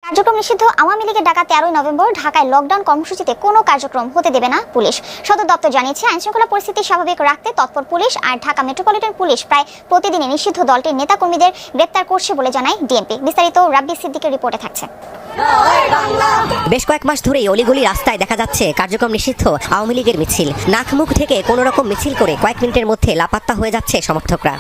কার্যক্রম নিষিদ্ধ আওয়ামী লীগের ডাকা 13 নভেম্বর ঢাকায় লকডাউন কর্মসূচিতে কোনো কার্যক্রম হতে দেবে না পুলিশ। সদর দপ্তর জানিয়েছে, আইনশৃঙ্খলা পরিস্থিতি স্বাভাবিক রাখতে তৎপর পুলিশ আর ঢাকা মেট্রোপলিটন পুলিশ প্রায় প্রতিদিনই নিষিদ্ধ দলটির নেতাকর্মীদের গ্রেপ্তার করছে বলে জানায় ডিএমপি। বিস্তারিত রাব্বি সিদ্দিকের রিপোর্টে থাকছে। বেশ কয়েক মাস ধরেই অলিগলি রাস্তায় দেখা যাচ্ছে কার্যক্রম নিষিদ্ধ আওয়ামী লীগের মিছিল। নাকমুখ থেকে কোনো রকম মিছিল করে কয়েক মিনিটের মধ্যে লাপাত্তা হয়ে যাচ্ছে সমর্থকরা।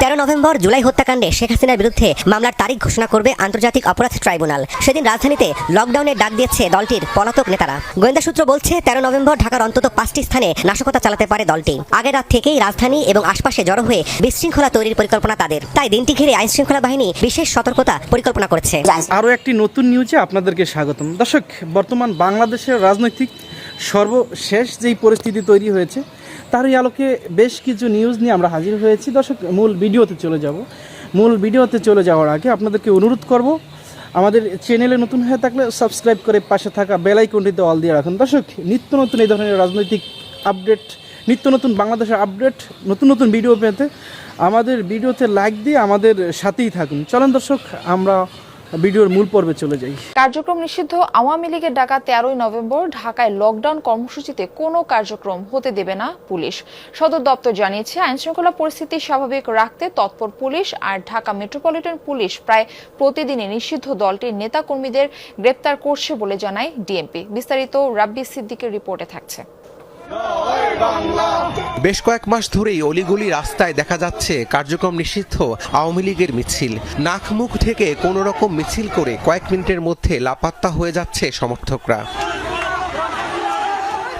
13 নভেম্বর জুলাই হত্যাকাণ্ডে শেখ হাসিনার বিরুদ্ধে মামলার তারিখ ঘোষণা করবে আন্তর্জাতিক অপরাধ ট্রাইব্যুনাল। সেদিন রাজধানীতে লকডাউনের ডাক দিয়েছে দলটির পলাতক নেতারা। গোয়েন্দা সূত্র বলছে, 13 নভেম্বর ঢাকার অন্তত 5টি স্থানে নাশকতা চালাতে পারে দলটি। আগের রাত থেকেই রাজধানী এবং আশপাশে জড়ো হয়ে বিশৃঙ্খলা তৈরির পরিকল্পনা তাদের। তাই দিনটি ঘিরে আইনশৃঙ্খলা বাহিনী বিশেষ সতর্কতা পরিকল্পনা করেছে। আরও একটি নতুন নিউজে আপনাদেরকে স্বাগতম। দর্শক, বর্তমান বাংলাদেশের রাজনৈতিক সর্বশেষ যেই পরিস্থিতি তৈরি হয়েছে তারই আলোকে বেশ কিছু নিউজ নিয়ে আমরা হাজির হয়েছি। দর্শক, মূল ভিডিওতে চলে যাওয়ার আগে আপনাদেরকে অনুরোধ করব, আমাদের চ্যানেলে নতুন হয়ে থাকলে সাবস্ক্রাইব করে পাশে থাকা বেল আইকনটিতে অল দিয়ে রাখুন। দর্শক, নিত্য নতুন এই ধরনের রাজনৈতিক আপডেট, নিত্য নতুন বাংলাদেশের আপডেট, নতুন নতুন ভিডিও পেতে আমাদের ভিডিওতে লাইক দিয়ে আমাদের সাথেই থাকুন। চলেন দর্শক, আমরা ভিডিওর মূল পর্বে চলে যাই। কার্যক্রম নিষিদ্ধ আওয়ামী লীগের ডাকা 13 নভেম্বর ঢাকায় লকডাউন কর্মসূচিতে কোনো কার্যক্রম হতে দেবে না পুলিশ। সদর দপ্তর জানিয়েছে, আইনশৃঙ্খলা পরিস্থিতি স্বাভাবিক রাখতে তৎপর পুলিশ আর ঢাকা মেট্রোপলিটন পুলিশ প্রায় প্রতিদিনই নিষিদ্ধ দলটির নেতাকর্মীদের গ্রেপ্তার করছে বলে জানায় ডিএমপি। বিস্তারিত রাব্বি সিদ্দিকের রিপোর্টে থাকছে। বেশ কয়েক মাস ধরেই অলিগলি রাস্তায় দেখা যাচ্ছে কার্যক্রম নিষিদ্ধ আওয়ামী লীগের মিছিল। নাকমুখ থেকে কোনো রকম মিছিল করে কয়েক মিনিটের মধ্যে লাপাত্তা হয়ে যাচ্ছে সমর্থকরা।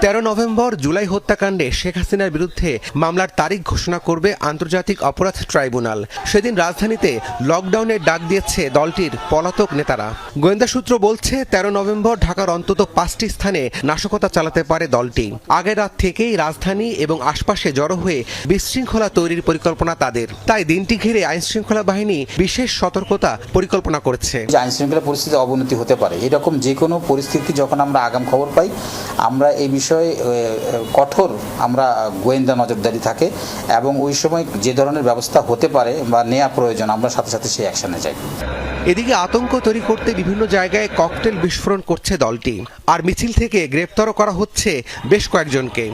13 নভেম্বর জুলাই হত্যাকাণ্ডে শেখ হাসিনার বিরুদ্ধে মামলার তারিখ ঘোষণা করবে আন্তর্জাতিক অপরাধ ট্রাইব্যুনাল। সেদিন রাজধানীতে লকডাউনের ডাক দিয়েছে দলটির পলাতক নেতারা। গোয়েন্দা সূত্র বলছে, 13 নভেম্বর ঢাকার অন্তত 5টি স্থানে নাশকতা চালাতে পারে দলটি। আগের রাত থেকেই রাজধানী এবং আশপাশে জড়ো হয়ে বিশৃঙ্খলা তৈরির পরিকল্পনা তাদের। তাই দিনটি ঘিরে আইনশৃঙ্খলা বাহিনী বিশেষ সতর্কতা পরিকল্পনা করেছে। আইনশৃঙ্খলা পরিস্থিতি অবনতি হতে পারে, এরকম যে কোনো পরিস্থিতি যখন আমরা আগাম খবর পাই, আমরা এই বিষয়ে কঠোর আমরা গোয়েন্দা নজরদারি থাকে এবং ওই সময় যে ধরনের ব্যবস্থা হতে পারে বা নেওয়া প্রয়োজন আমরা সাথে সাথে সেই অ্যাকশনে যাই। এদিকে আতঙ্ক তৈরি করতে বিভিন্ন জায়গায় ককটেল বিস্ফোরণ করছে দলটি, আর মিছিল থেকে গ্রেপ্তারও করা হচ্ছে বেশ কয়েকজনকে।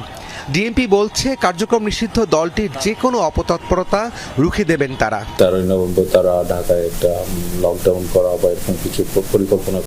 ডিএমপি বলছে, কার্যক্রম নিষিদ্ধ দলটির যে কোনো অপতৎপরতা রুখে দেবেন তারা। 13 নভেম্বর তারা ঢাকায় একটা লকডাউন করা বা এরকম কিছু পরিকল্পনা